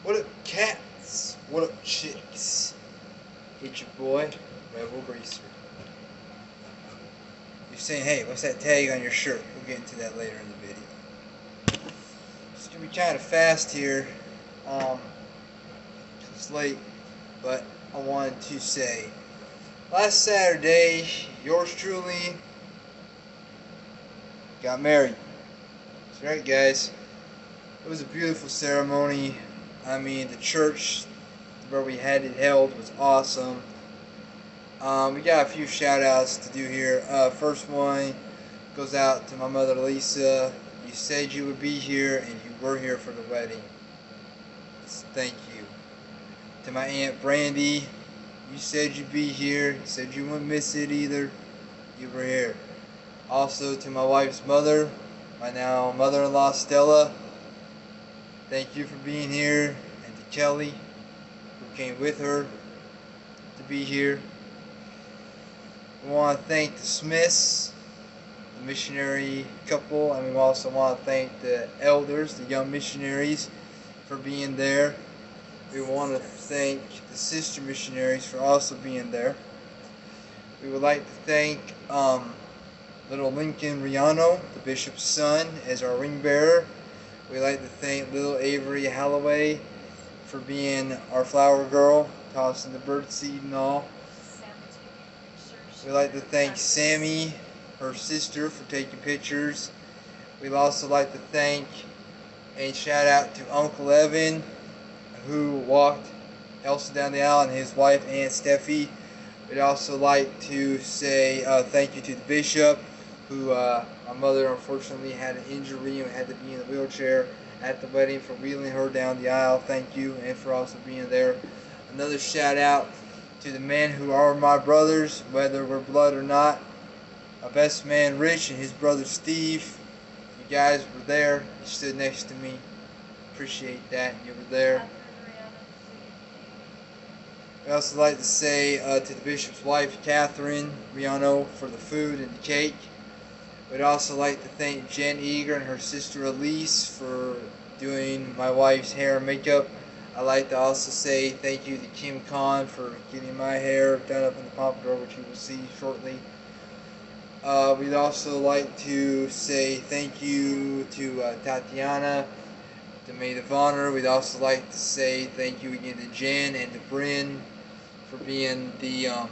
What up, cats? What up, chicks? It's your boy, Rebel Greaser. You're saying, hey, what's that tag on your shirt? We'll get into that later in the video. It's gonna be kind of fast here. It's late, but I wanted to say, last Saturday, yours truly got married. That's right, guys. It was a beautiful ceremony. I mean, the church where we had it held was awesome. We got a few shout outs to do here. First one goes out to my mother Lisa. You said you would be here and you were here for the wedding. Thank you. To my Aunt Brandy, you said you'd be here. You said you wouldn't miss it either. You were here. Also to my wife's mother, my now mother-in-law Stella. Thank you for being here. And to Kelly, who came with her to be here. We want to thank the Smiths, the missionary couple, and we also want to thank the elders, the young missionaries, for being there. We want to thank the sister missionaries for also being there. We would like to thank little Lincoln Riano, the bishop's son, as our ring bearer. We'd like to thank little Avery Halloway for being our flower girl, tossing the bird seed and all. We'd like to thank Sammy, her sister, for taking pictures. We'd also like to thank and shout out to Uncle Evan, who walked Elsa down the aisle, and his wife, Aunt Steffi. We'd also like to say thank you to the bishop, who my mother unfortunately had an injury and had to be in a wheelchair at the wedding, for wheeling her down the aisle. Thank you, and for also being there. Another shout out to the men who are my brothers, whether we're blood or not. My best man Rich and his brother Steve. You guys were there. You stood next to me. Appreciate that. You were there. I'd also like to say to the bishop's wife, Catherine Riano, for the food and the cake. We'd also like to thank Jen Eager and her sister Elise for doing my wife's hair and makeup. I'd like to also say thank you to Kim Khan for getting my hair done up in the pompadour, which you will see shortly. We'd also like to say thank you to Tatiana, the maid of honor. We'd also like to say thank you again to Jen and to Bryn for being the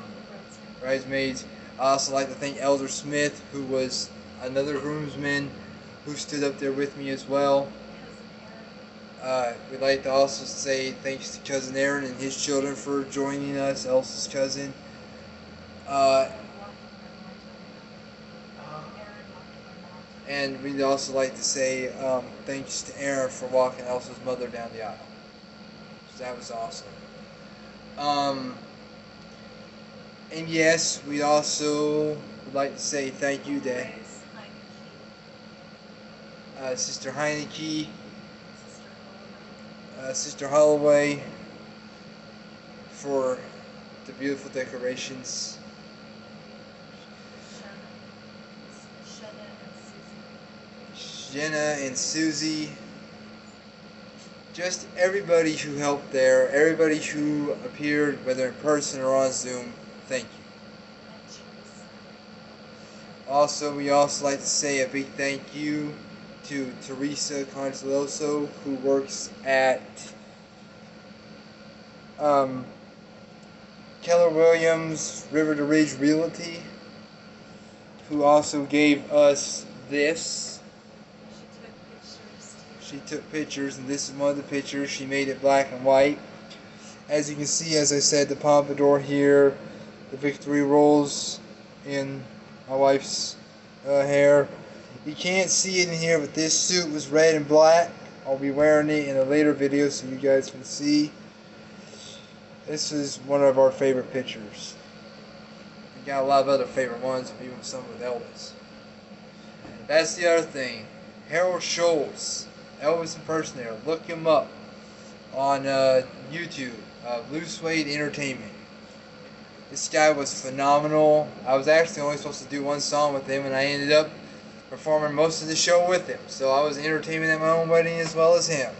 bridesmaids. I'd also like to thank Elder Smith, who was another groomsman who stood up there with me as well. We'd like to also say thanks to Cousin Aaron and his children for joining us, Elsa's cousin. And we'd also like to say thanks to Aaron for walking Elsa's mother down the aisle. So that was awesome. And yes, we also would like to say thank you to Sister Heineke, Sister Holloway, for the beautiful decorations. Jenna and Susie. Just everybody who helped there, everybody who appeared, whether in person or on Zoom, thank you. Also, we also like to say a big thank you to Teresa Congeloso, who works at Keller Williams River to Ridge Realty, who also gave us this. She took pictures, and this is one of the pictures. She made it black and white. As you can see, as I said, the pompadour here, the victory rolls in my wife's hair. You can't see it in here, but this suit was red and black. I'll be wearing it in a later video so you guys can see. This is one of our favorite pictures. We got a lot of other favorite ones, even some with Elvis. That's the other thing. Harold Scholes, Elvis impersonator. Look him up on YouTube. Blue Suede Entertainment. This guy was phenomenal. I was actually only supposed to do one song with him, and I ended up performing most of the show with him. So I was entertaining at my own wedding as well as him.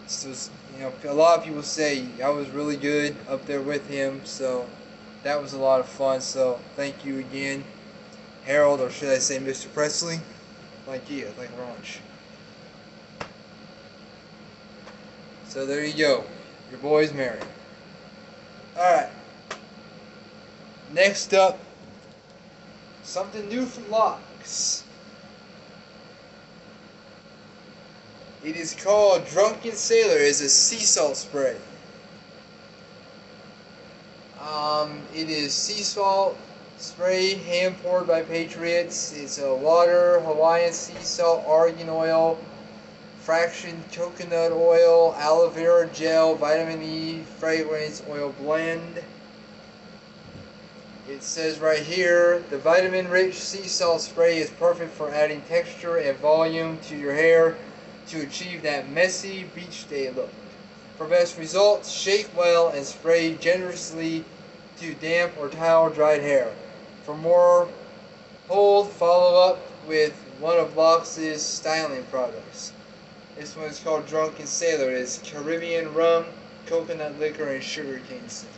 This was You know, a lot of people say I was really good up there with him, so that was a lot of fun. So thank you again, Harold, or should I say Mr. Presley? Like you, like lunch. So there you go. Your boy's married. Alright. Next up, something new from Locks. It is called Drunken Sailor. It's a sea salt spray. It is sea salt spray, hand poured by Patriots. It's a water, Hawaiian sea salt, argan oil, fractioned coconut oil, aloe vera gel, vitamin E, fragrance oil blend. It says right here, the vitamin-rich sea salt spray is perfect for adding texture and volume to your hair to achieve that messy beach day look. For best results, shake well and spray generously to damp or towel dried hair. For more hold, follow up with one of Locks' styling products. This one is called Drunken Sailor. It's Caribbean rum, coconut liquor, and sugarcane syrup.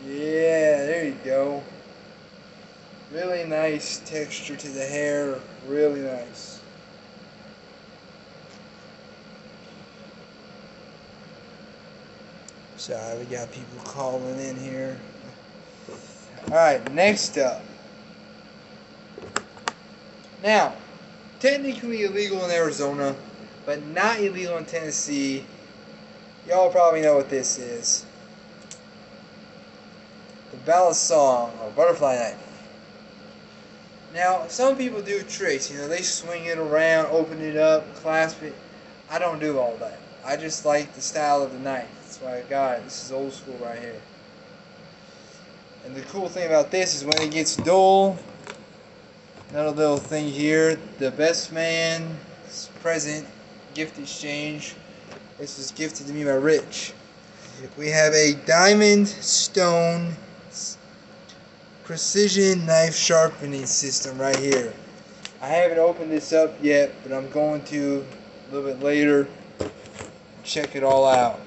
Yeah, there you go. Really nice texture to the hair. Really nice. Sorry, we got people calling in here. Alright, next up. Now, technically illegal in Arizona, but not illegal in Tennessee. Y'all probably know what this is. The ballad song, or butterfly knife. Now, some people do tricks. You know, they swing it around, open it up, clasp it. I don't do all that. I just like the style of the knife. That's why I got it. This is old school right here. And the cool thing about this is when it gets dull, another little thing here, the best man present gift exchange. This was gifted to me by Rich. We have a diamond stone precision knife sharpening system right here. I haven't opened this up yet, but I'm going to a little bit later check it all out.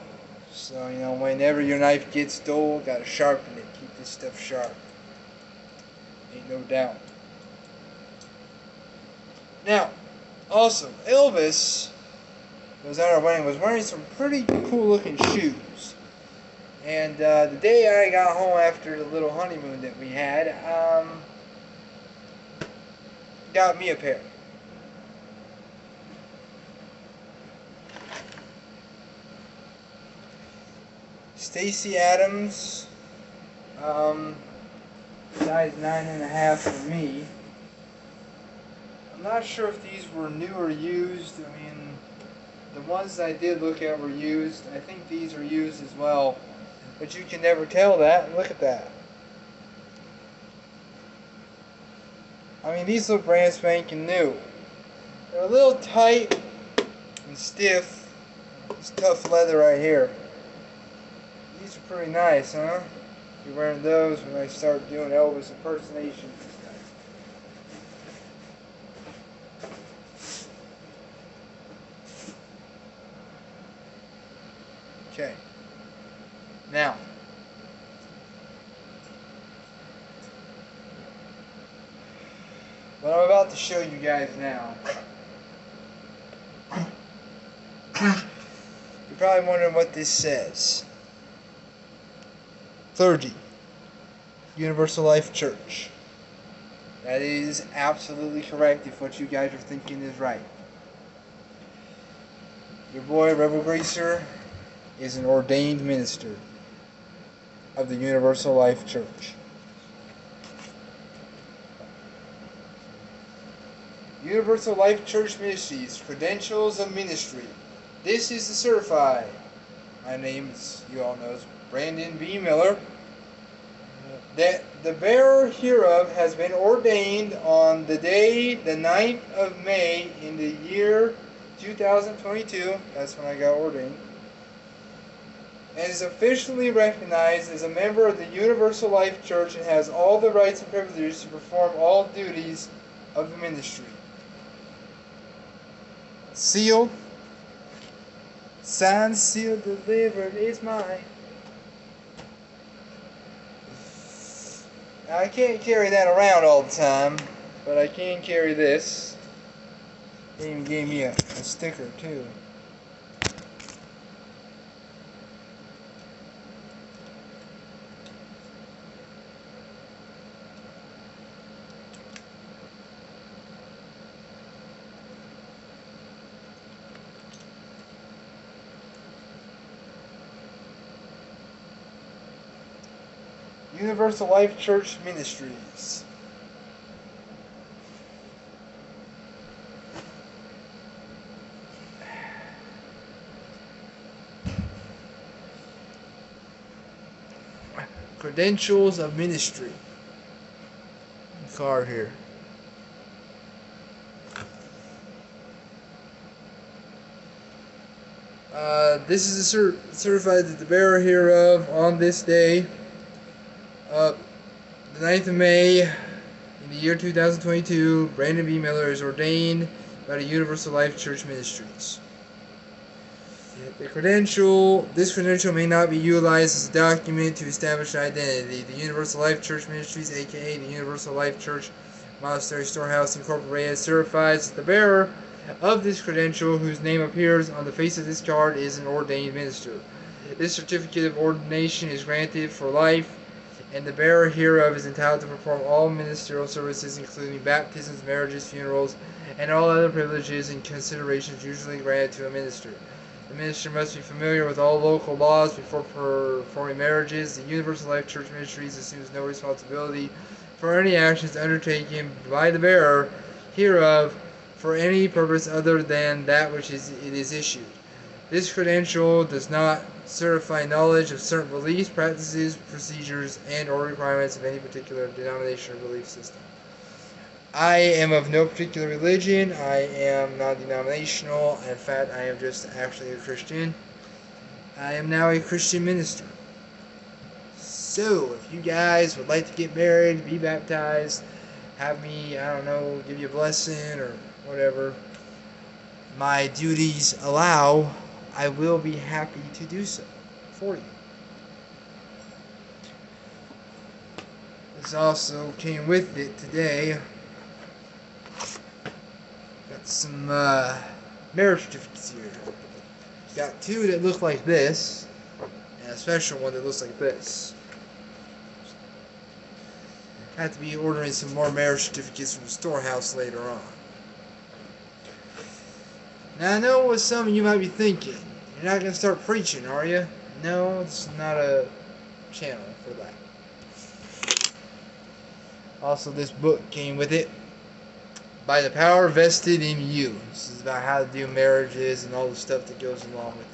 So, you know, whenever your knife gets dull, gotta sharpen it. Keep this stuff sharp. Ain't no doubt. Now, also, Elvis was at our wedding, was wearing some pretty cool looking shoes. And the day I got home after the little honeymoon that we had, got me a pair. Stacy Adams, size 9.5 for me. I'm not sure if these were new or used. I mean, the ones I did look at were used. I think these are used as well. But you can never tell that. Look at that. I mean, these look brand spanking new. They're a little tight and stiff. It's tough leather right here. These are pretty nice, huh? You're wearing those when I start doing Elvis impersonations. Okay. Now, what I'm about to show you guys now, you're probably wondering what this says. Clergy, Universal Life Church. That is absolutely correct if what you guys are thinking is right. Your boy, Rebel Greaser, is an ordained minister of the Universal Life Church. Universal Life Church Ministries, credentials of ministry. This is the certified. My name is, you all know, is Brandon B. Miller. That the bearer hereof has been ordained on the day, the 9th of May, in the year 2022. That's when I got ordained. And is officially recognized as a member of the Universal Life Church and has all the rights and privileges to perform all duties of the ministry. Sealed, signed, sealed, delivered is mine. Now, I can't carry that around all the time, but I can carry this. They even gave me a sticker too. Universal Life Church Ministries. Credentials of Ministry. Card here. This is a certified that the bearer hereof on this day, the 9th of May, in the year 2022, Brandon B. Miller is ordained by the Universal Life Church Ministries. This credential may not be utilized as a document to establish identity. The Universal Life Church Ministries, aka the Universal Life Church Monastery Storehouse Incorporated, certifies that the bearer of this credential, whose name appears on the face of this card, is an ordained minister. This certificate of ordination is granted for life, and the bearer hereof is entitled to perform all ministerial services, including baptisms, marriages, funerals, and all other privileges and considerations usually granted to a minister. The minister must be familiar with all local laws before performing marriages. The Universal Life Church Ministries assumes no responsibility for any actions undertaken by the bearer hereof for any purpose other than that which it is issued. This credential does not certify knowledge of certain beliefs, practices, procedures, and or requirements of any particular denomination or belief system. I am of no particular religion. I am non-denominational. In fact, I am just actually a Christian. I am now a Christian minister. So, if you guys would like to get married, be baptized, have me, I don't know, give you a blessing or whatever my duties allow, I will be happy to do so for you. This also came with it today. Got some marriage certificates here. Got two that look like this, and a special one that looks like this. I have to be ordering some more marriage certificates from the storehouse later on. Now I know what some of you might be thinking. You're not going to start preaching, are you? No, it's not a channel for that. Also, this book came with it. By the power vested in you. This is about how to do marriages and all the stuff that goes along with it.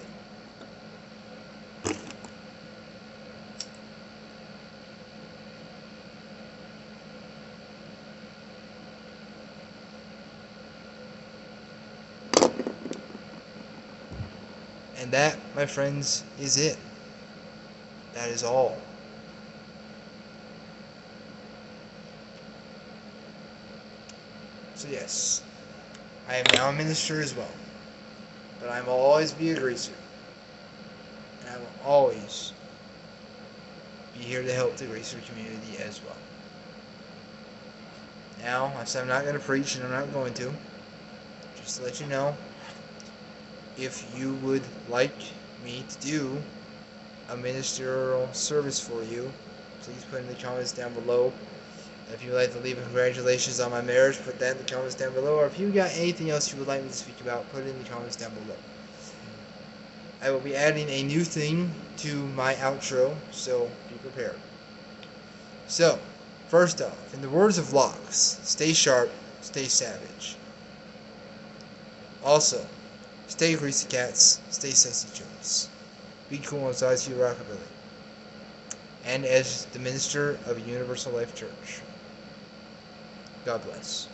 And that, my friends, is it. That is all. So yes, I am now a minister as well. But I will always be a greaser. And I will always be here to help the greaser community as well. Now, I said I'm not going to preach, and I'm not going to. Just to let you know, if you would like me to do a ministerial service for you, please put in the comments down below. If you would like to leave a congratulations on my marriage, put that in the comments down below. Or if you got anything else you would like me to speak about, put it in the comments down below. I will be adding a new thing to my outro, so be prepared. So, first off, in the words of Locks, stay sharp, stay savage. Also, stay greasy cats, stay sexy chumps. Be cool and size you rockabilly. And as the minister of Universal Life Church, God bless.